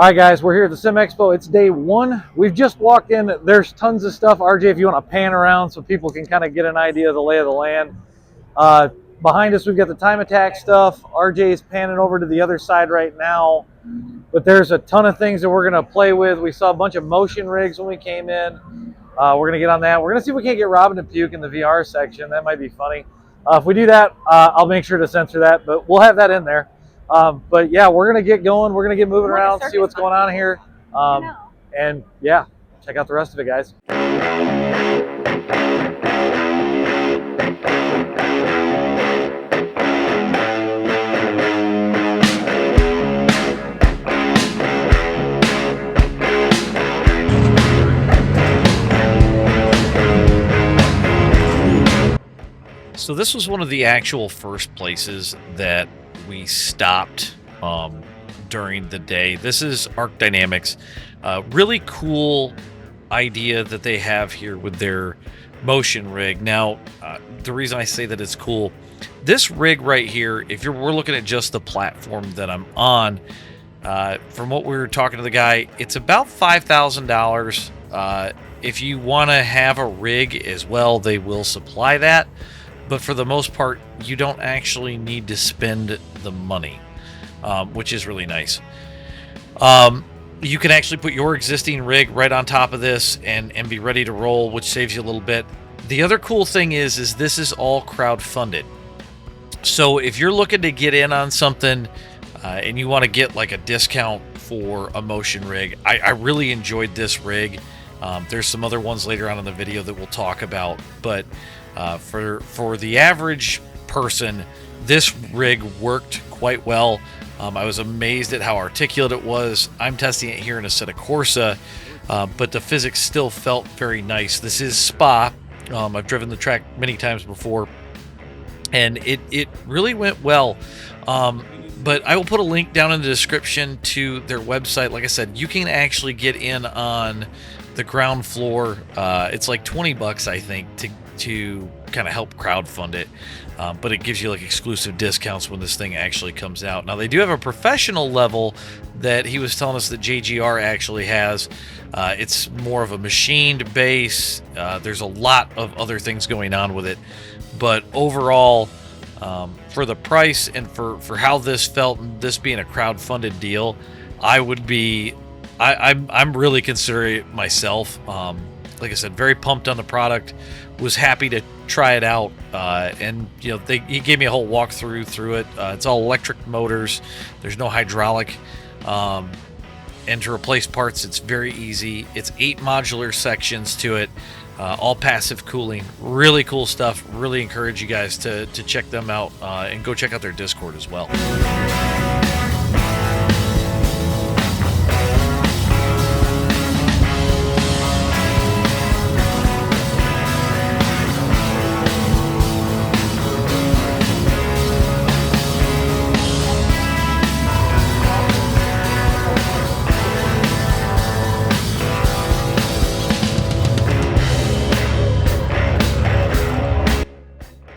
All right, guys, we're here at the Sim Expo. It's day one. We've just walked in. There's tons of stuff. RJ, if you want to pan around so people can kind of get an idea of the lay of the land. Behind us, we've got the time attack stuff. RJ is panning over to the other side right now. But there's a ton of things that we're going to play with. We saw a bunch of motion rigs when we came in. We're going to get on that. We're going to see if we can't get Robin to puke in the VR section. That might be funny. If we do that, I'll make sure to censor that, but we'll have that in there. But yeah, we're going to get going. We're going to get moving around, see what's going on here. And yeah, check out the rest of it, guys. So this was one of the actual first places that we stopped during the day. This is Arc Dynamics. Really cool idea that they have here with their motion rig. Now, the reason I say that it's cool, this rig right here, if we're looking at just the platform that I'm on, from what we were talking to the guy, it's about $5,000. If you want to have a rig as well, they will supply that. But for the most part, you don't actually need to spend the money, which is really nice. You can actually put your existing rig right on top of this and be ready to roll, which saves you a little bit. The other cool thing is this is all crowd-funded. So if you're looking to get in on something and you want to get like a discount for a motion rig, I really enjoyed this rig. There's some other ones later on in the video that we'll talk about, but for the average person, this rig worked quite well. I was amazed at how articulate it was. I'm testing it here in a set of Corsa, but the physics still felt very nice. This is Spa. I've driven the track many times before, and it really went well. But I will put a link down in the description to their website. Like I said, you can actually get in on the ground floor. It's like $20, I think, to kind of help crowdfund it, but it gives you like exclusive discounts when this thing actually comes out. Now they do have a professional level that he was telling us that JGR actually has. It's more of a machined base. There's a lot of other things going on with it, but overall, for the price and for how this felt, and this being a crowdfunded deal, I'm really considering it myself. Like I said, very pumped on the product. Was happy to try it out, and you know, he gave me a whole walkthrough through it. It's all electric motors. There's no hydraulic, and to replace parts, it's very easy. It's 8 modular sections to it, all passive cooling. Really cool stuff. Really encourage you guys to check them out, and go check out their Discord as well.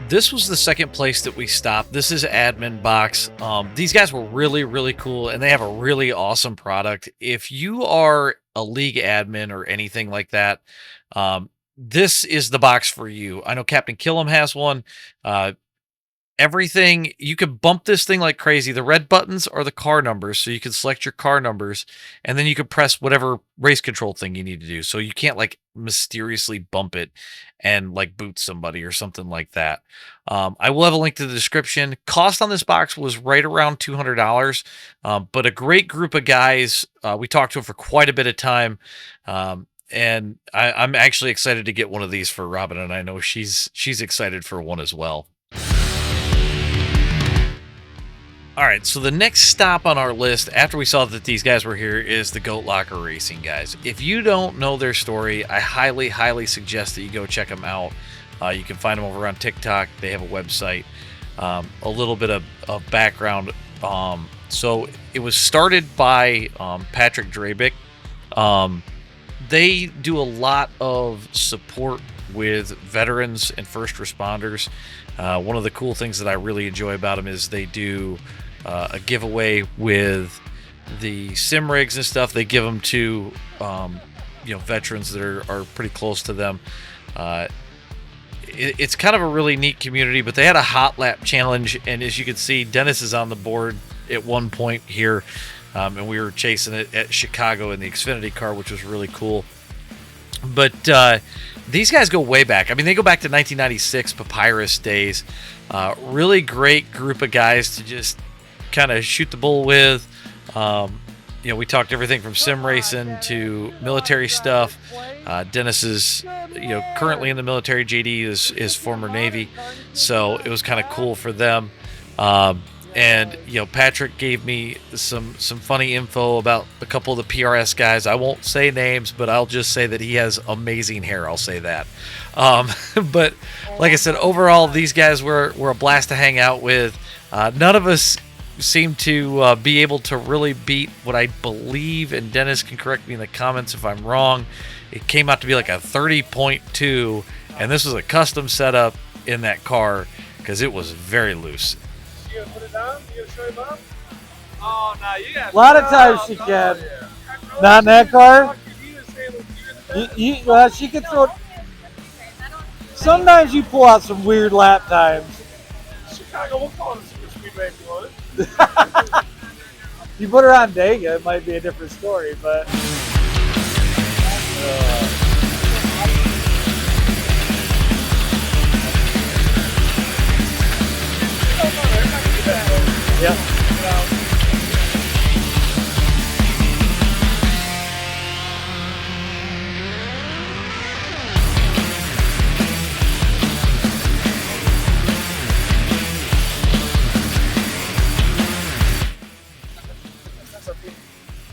This was the second place that we stopped. This is Admin Box. These guys were really cool, and they have a really awesome product. If you are a league admin or anything like that, this is the box for you. I know Captain Killam has one. Everything, you could bump this thing like crazy. The red buttons are the car numbers, so you can select your car numbers, and then you can press whatever race control thing you need to do. So you can't like mysteriously bump it and like boot somebody or something like that. I will have a link to the description. Cost on this box was right around $200, but a great group of guys. We talked to them for quite a bit of time, and I'm actually excited to get one of these for Robin, and I know she's excited for one as well. All right, so the next stop on our list after we saw that these guys were here is the Goat Locker Racing guys. If you don't know their story, I highly suggest that you go check them out. You can find them over on TikTok. They have a website. A little bit of background. So it was started by Patrick Drabick. They do a lot of support with veterans and first responders. One of the cool things that I really enjoy about them is they do a giveaway with the sim rigs and stuff, they give them to veterans that are pretty close to them. It's kind of a really neat community, but they had a hot lap challenge, and as you can see, Dennis is on the board at one point here, and we were chasing it at Chicago in the Xfinity car, which was really cool. But these guys go way back. I mean, they go back to 1996 Papyrus days. Really great group of guys to just kind of shoot the bull with. We talked everything from sim racing to military stuff. Dennis is, currently in the military. JD is former Navy, so it was kind of cool for them. And Patrick gave me some funny info about a couple of the PRS guys. I won't say names, but I'll just say that he has amazing hair. I'll say that. But like I said, overall, these guys were a blast to hang out with. None of us seem to be able to really beat what I believe, and Dennis can correct me in the comments if I'm wrong. It came out to be like a 30.2, and this was a custom setup in that car because it was very loose. Put it down? You show him up? Oh, no, you got A lot of times she can. Not in that car. Well, she can throw. Sometimes you pull out some weird lap times. Chicago, we'll call it a super speedway if you want it. You put her on Dega, it might be a different story, but. Yeah.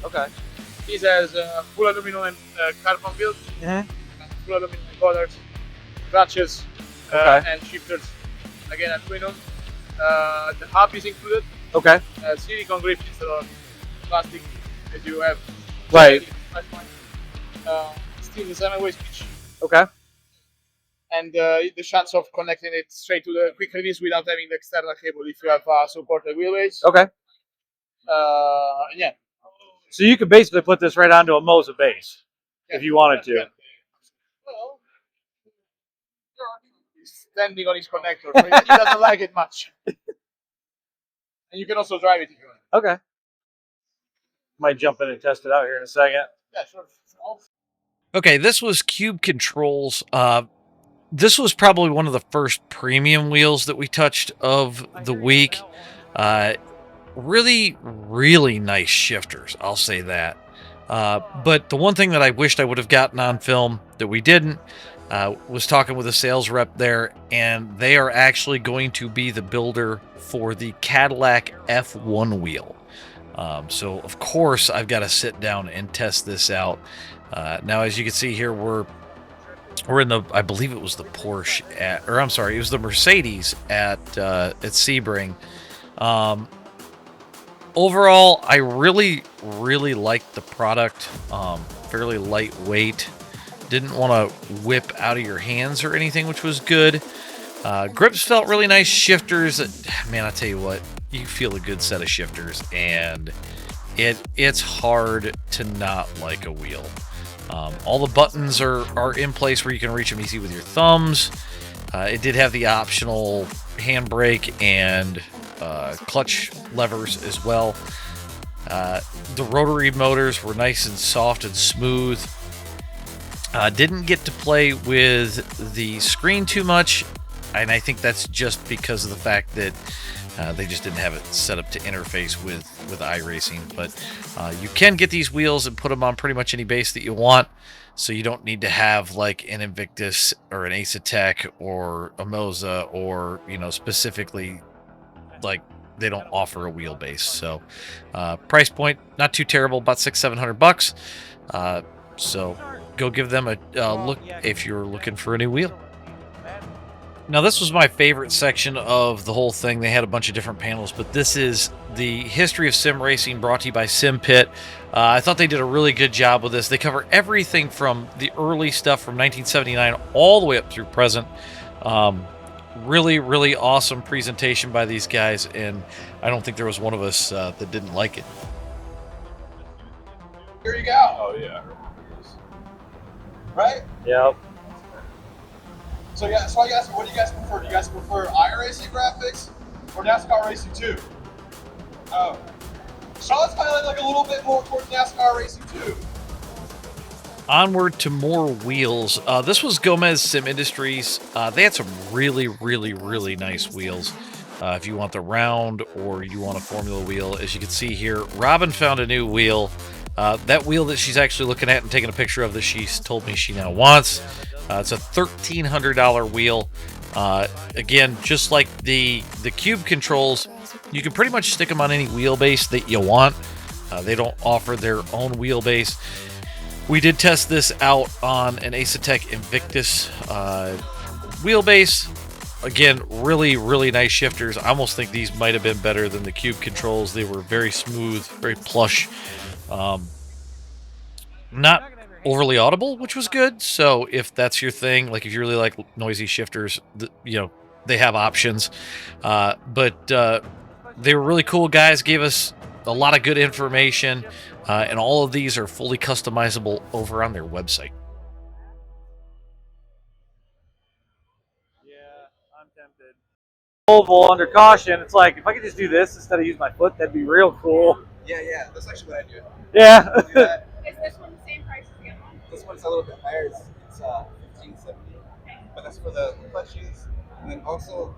Okay. This has full aluminum and carbon build, full aluminum collars, clutches, and shifters. Again, aluminum. The hub is included. Okay. Silicone grip instead of plastic that you have. Right. Still the same way switch. Okay. And the chance of connecting it straight to the quick release without having the external cable if you have supported wheelbase. Okay. Yeah. So you could basically put this right onto a Moza base if you wanted to. Yeah. Well, he's standing on his connector, so he doesn't like it much. And you can also drive it if you want. Okay. Might jump in and test it out here in a second. Yeah, sure. Okay, this was Cube Controls. This was probably one of the first premium wheels that we touched of the week. Really, really nice shifters, I'll say that. But the one thing that I wished I would have gotten on film that we didn't was talking with a sales rep there, and they are actually going to be the builder for the Cadillac F1 wheel. So, of course, I've got to sit down and test this out. Now, as you can see here, we're in the, I believe it was the Porsche it was the Mercedes at Sebring. Overall, I really, really liked the product. Fairly lightweight. Didn't want to whip out of your hands or anything, which was good. Grips felt really nice. Shifters, man, I tell you what, you feel a good set of shifters, and it's hard to not like a wheel. All the buttons are in place where you can reach them easy with your thumbs. It did have the optional handbrake and clutch levers as well. The rotary motors were nice and soft and smooth. Didn't get to play with the screen too much, and I think that's just because of the fact that they just didn't have it set up to interface with iRacing. But you can get these wheels and put them on pretty much any base that you want, so you don't need to have like an Invictus or an ACER or a Moza, or specifically like they don't offer a wheelbase. So price point not too terrible, about $600-700. So go give them a look if you're looking for a new wheel. Now, this was my favorite section of the whole thing. They had a bunch of different panels, but this is the history of sim racing brought to you by SimPit. I thought they did a really good job with this. They cover everything from the early stuff from 1979 all the way up through present. Really, really awesome presentation by these guys, and I don't think there was one of us that didn't like it. Here you go. Oh yeah. Right? Yep. So yeah, so I guess what do you guys prefer? Do you guys prefer iRacing graphics or NASCAR Racing 2? Oh. Sean's kind of like a little bit more towards NASCAR Racing 2. Onward to more wheels. This was Gomez Sim Industries. They had some really nice wheels. If you want the round or you want a formula wheel, as you can see here, Robin found a new wheel. That wheel that she's actually looking at and taking a picture of that she's told me she now wants. It's a $1,300 wheel. Again, just like the Cube controls, you can pretty much stick them on any wheelbase that you want. They don't offer their own wheelbase. We did test this out on an Asetek Invictus wheelbase. Again, really nice shifters. I almost think these might have been better than the Cube controls. They were very smooth, very plush. Not overly audible, which was good. So if that's your thing, like if you really like noisy shifters, you know, they have options. But they were really cool guys, gave us a lot of good information, and all of these are fully customizable over on their website. Yeah, I'm tempted. Oval under caution. It's like if I could just do this instead of use my foot, that'd be real cool. Yeah, that's actually what I do. Yeah. Do that. Is this one the same price as the other one? This one's a little bit higher. It's $1,570, but that's for the clutches. And then also,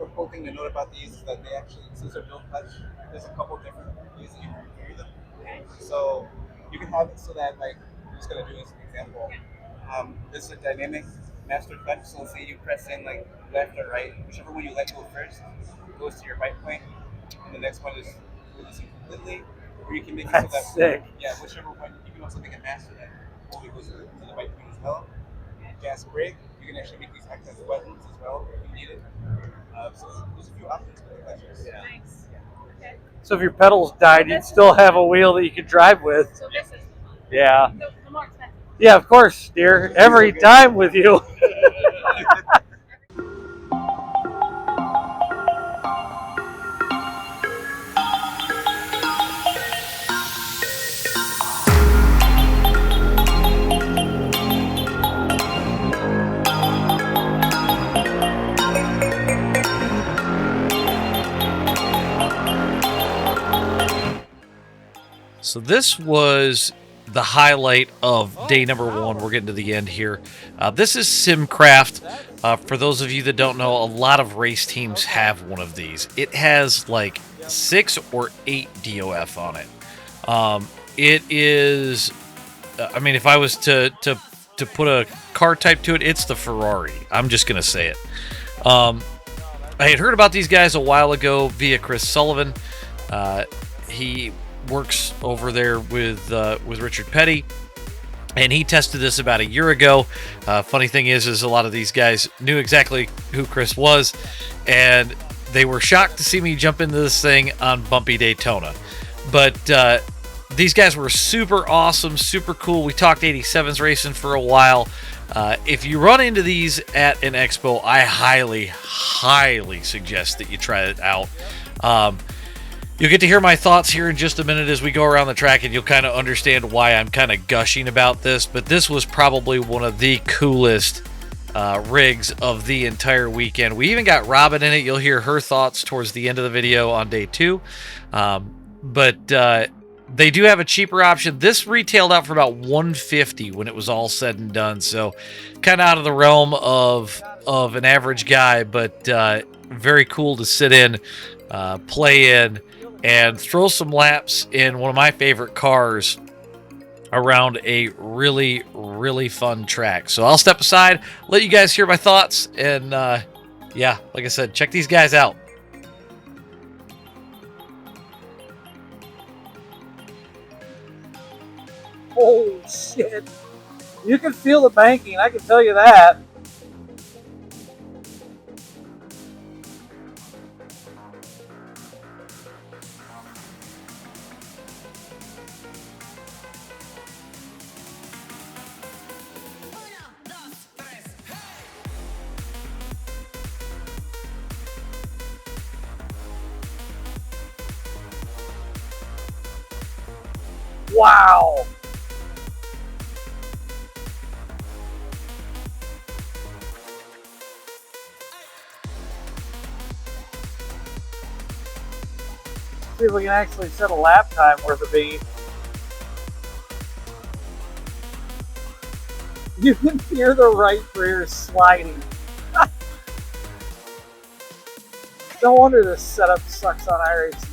a cool thing to note about these is that they actually, since they're dual clutch, there's a couple different ways that you can configure them. So you can have it so that, like, I'm just gonna do this example. This is a dynamic master clutch. So let's say you press in like left or right, whichever one you let go first goes to your bite point, and the next one is releasing completely. Or you can make it so that Sick. yeah, whichever one you can also make a master that only goes to the bite point as well. Gas brake, you can actually make these act as buttons as well if you need it. So there's a few options for the clutches. Yeah. Nice. Okay. So if your pedals died, you'd still have a wheel that you could drive with. So this is Yeah. the more expensive. Yeah, of course, dear. Every time with you. So this was the highlight of day number one. We're getting to the end here. This is SimCraft. For those of you that don't know, a lot of race teams have one of these. It has like 6 or 8 DOF on it. It is, I mean, if I was to put a car type to it, it's the Ferrari. I'm just gonna say it. I had heard about these guys a while ago via Chris Sullivan. He works over there with Richard Petty, and he tested this about a year ago. Funny thing is a lot of these guys knew exactly who Chris was, and they were shocked to see me jump into this thing on bumpy Daytona. But these guys were super awesome, super cool. We talked 87s racing for a while. If you run into these at an expo, I highly suggest that you try it out. You'll get to hear my thoughts here in just a minute as we go around the track, and you'll kind of understand why I'm kind of gushing about this. But this was probably one of the coolest rigs of the entire weekend. We even got Robin in it. You'll hear her thoughts towards the end of the video on day 2. But they do have a cheaper option. This retailed out for about $150 when it was all said and done. So kind of out of the realm of an average guy, but very cool to sit in, play in, and throw some laps in one of my favorite cars around a really fun track. So I'll step aside, let you guys hear my thoughts, and yeah, like I said, check these guys out. Holy shit. You can feel the banking, I can tell you that. Wow. See if we can actually set a lap time worth of beat. You can hear the right rear sliding. No wonder this setup sucks on iracing.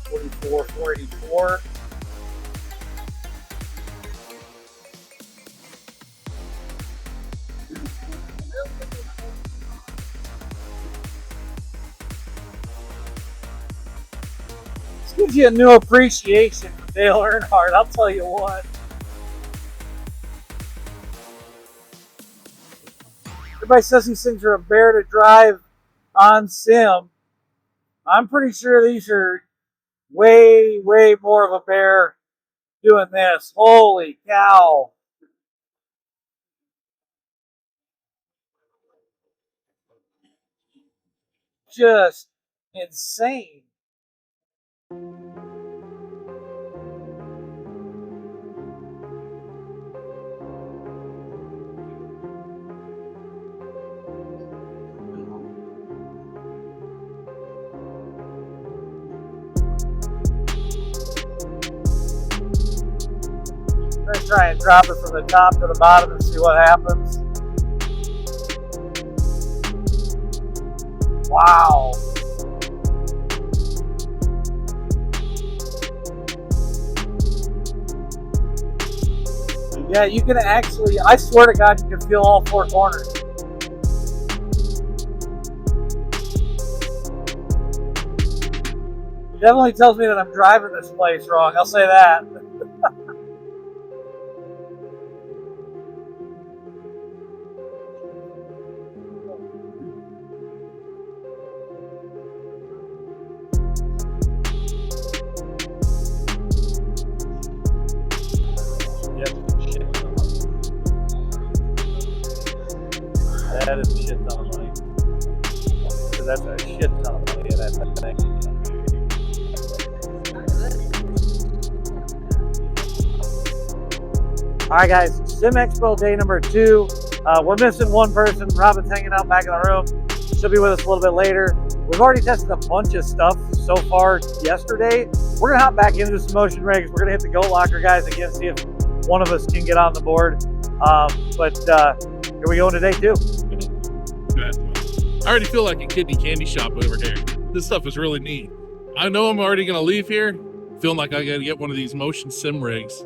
44, 484. This gives you a new appreciation for Dale Earnhardt, I'll tell you what. Everybody says these things are a bear to drive on sim. I'm pretty sure these are way, way more of a bear doing this. Holy cow. Just insane. Let's try and drop it from the top to the bottom and see what happens. Wow. Yeah, you can actually, I swear to God, you can feel all four corners. It definitely tells me that I'm driving this place wrong, I'll say that. That is a shit ton of money. Because that's a shit ton of money in that thing. Alright guys, Sim Expo day number 2. We're missing one person. Robin's hanging out back in the room. She'll be with us a little bit later. We've already tested a bunch of stuff so far yesterday. We're going to hop back into some motion rigs. We're going to hit the Goat Locker guys again, see if one of us can get on the board. Here we go into day 2. I already feel like a kidney candy shop over here. This stuff is really neat. I know I'm already going to leave here feeling like I got to get one of these motion sim rigs.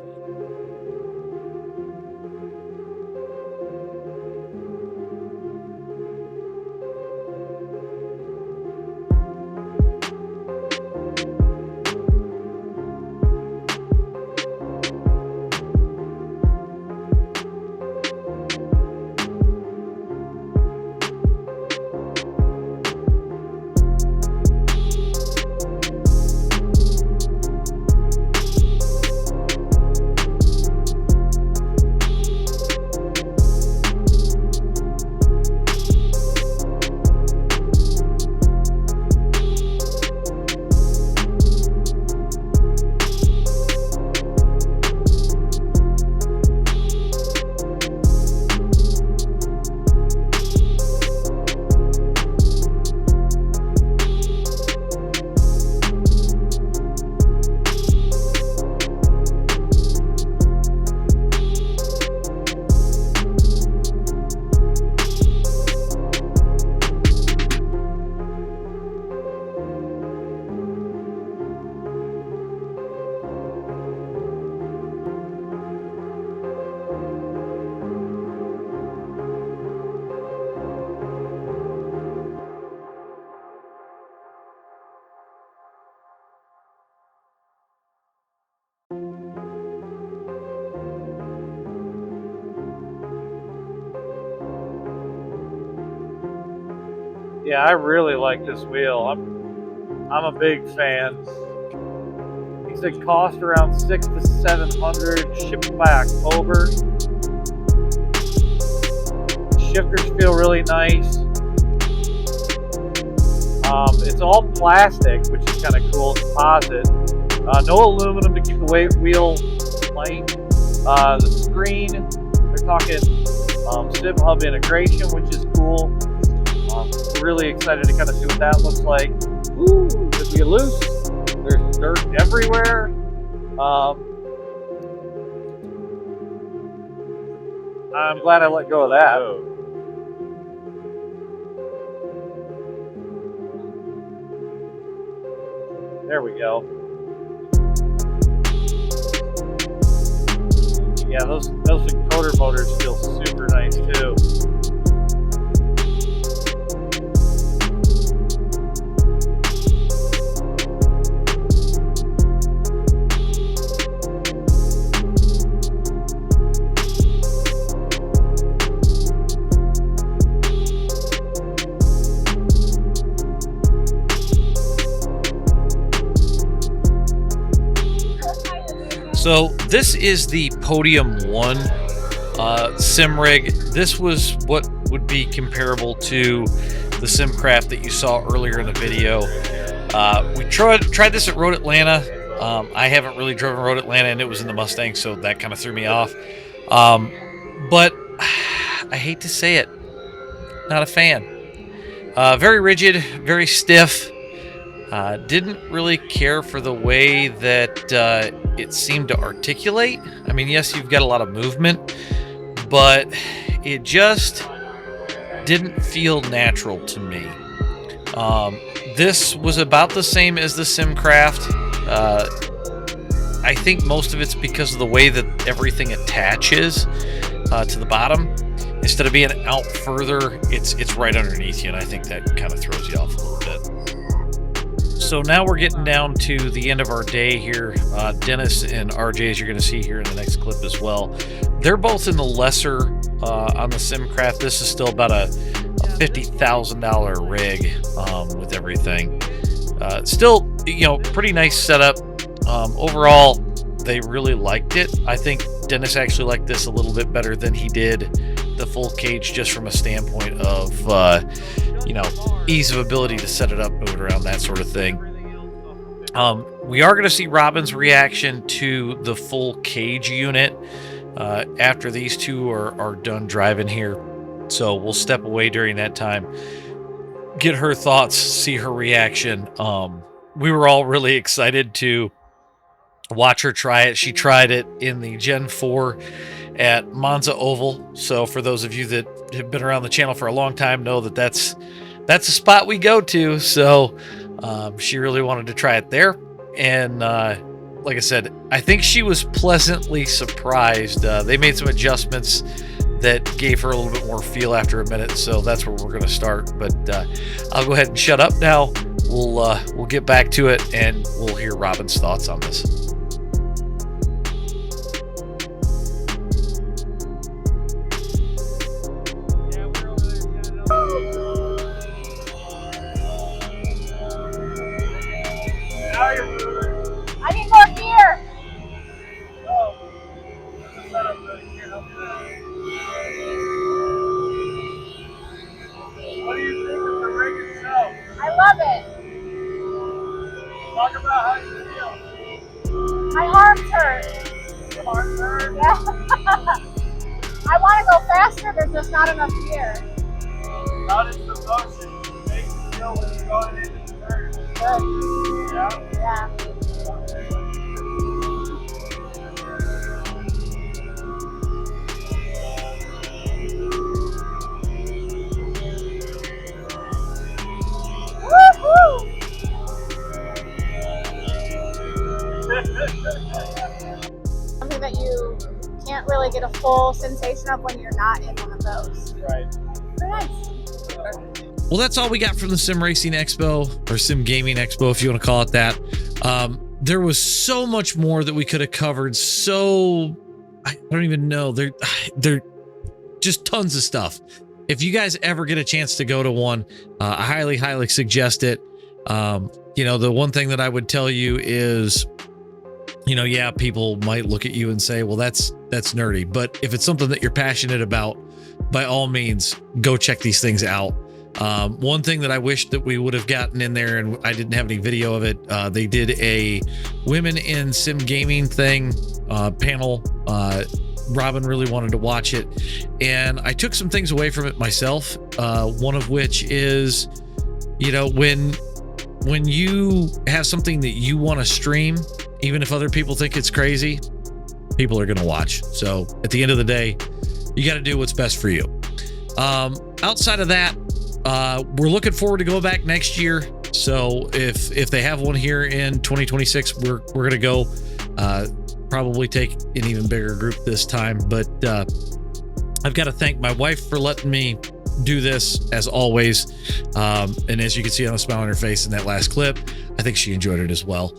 Yeah, I really like this wheel. I'm a big fan. He said cost around $600 to $700, shipped by October. Shifters feel really nice. It's all plastic, which is kind of cool. It's composite. No aluminum to keep the wheel light. The screen, they're talking Sim Hub integration, which is cool. Really excited to kind of see what that looks like. Ooh, if we get loose, there's dirt everywhere. I'm glad I let go of that. There we go. Yeah, those encoder motors feel super nice too. So this is the Podium One sim rig. This was what would be comparable to the SimCraft that you saw earlier in the video. We tried this at Road Atlanta. I haven't really driven Road Atlanta, and it was in the Mustang, so that kind of threw me off. But I hate to say it, not a fan. Very rigid, very stiff. Didn't really care for the way that it seemed to articulate. I mean, yes, you've got a lot of movement, but it just didn't feel natural to me. This was about the same as the SimCraft. I think most of it's because of the way that everything attaches to the bottom. Instead of being out further, it's right underneath you, and I think that kind of throws you off a little bit. So now we're getting down to the end of our day here. Dennis and RJ, as you're going to see here in the next clip as well, they're both in the lesser on the SimCraft. This is still about a $50,000 rig with everything. Still, you know, pretty nice setup. Overall, they really liked it. I think Dennis actually liked this a little bit better than he did the full cage, just from a standpoint of you know, ease of ability to set it up, move it around, that sort of thing. We are going to see Robin's reaction to the full cage unit after these two are done driving here. So we'll step away during that time, get her thoughts, see her reaction. We were all really excited to watch her try it. She tried it in the Gen 4 at Monza Oval. So for those of you that have been around the channel for a long time know that that's a spot we go to. So she really wanted to try it there. And like I said, I think she was pleasantly surprised. They made some adjustments that gave her a little bit more feel after a minute. So that's where we're going to start. But I'll go ahead and shut up now. We'll get back to it, and we'll hear Robin's thoughts on this. I need more gear. What do you think of the rig itself? I love it. Talk about how you feel. My arms hurt. Your arms hurt? Yeah. I want to go faster, there's just not enough gear. How does the motion make you feel when you're going into the turn? Good. Yeah? Yeah. Woo-hoo! Something that you can't really get a full sensation of when you're not in one of those. Right. Very nice. Well, that's all we got from the Sim Racing Expo, or Sim Gaming Expo, if you want to call it that. There was so much more that we could have covered. So I don't even know. They're just tons of stuff. If you guys ever get a chance to go to one, I highly suggest it. You know, the one thing that I would tell you is, you know, yeah, people might look at you and say, well, that's nerdy. But if it's something that you're passionate about, by all means, go check these things out. One thing that I wish that we would have gotten in there, and I didn't have any video of it, they did a women in sim gaming thing, panel, Robin really wanted to watch it, and I took some things away from it myself. One of which is, you know, when you have something that you want to stream, even if other people think it's crazy, people are going to watch. So at the end of the day, you got to do what's best for you. Outside of that, we're looking forward to go back next year. So if they have one here in 2026, we're going to go, probably take an even bigger group this time. But I've got to thank my wife for letting me do this, as always. And as you can see on the smile on her face in that last clip, I think she enjoyed it as well.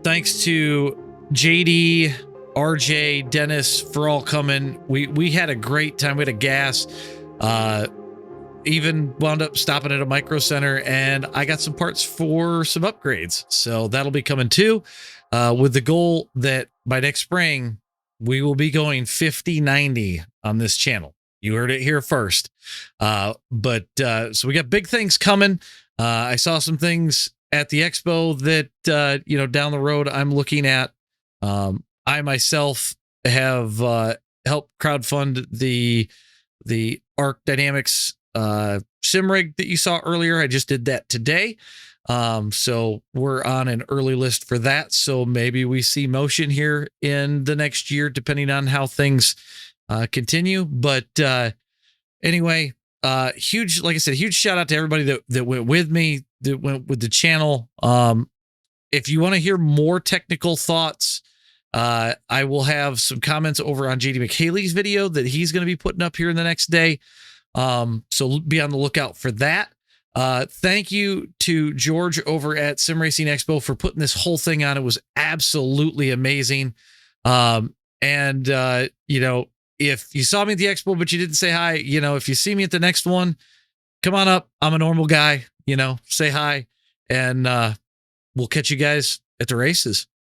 Thanks to JD, RJ, Dennis for all coming. We had a great time. We had a gas. Even wound up stopping at a micro center, and I got some parts for some upgrades. So that'll be coming too, with the goal that by next spring, we will be going 50/90 on this channel. You heard it here first. So we got big things coming. I saw some things at the expo that, you know, down the road I'm looking at. I myself have helped crowdfund the Arc Dynamics sim rig that you saw earlier. I just did that today. So we're on an early list for that. So maybe we see motion here in the next year, depending on how things continue. But anyway, huge, like I said, huge shout out to everybody that went with me, that went with the channel. If you want to hear more technical thoughts, I will have some comments over on JD McHaley's video that he's going to be putting up here in the next day. So be on the lookout for that. Thank you to George over at Sim Racing Expo for putting this whole thing on. It was absolutely amazing. You know, if you saw me at the expo, but you didn't say hi, you know, if you see me at the next one, come on up. I'm a normal guy, you know, say hi, and we'll catch you guys at the races.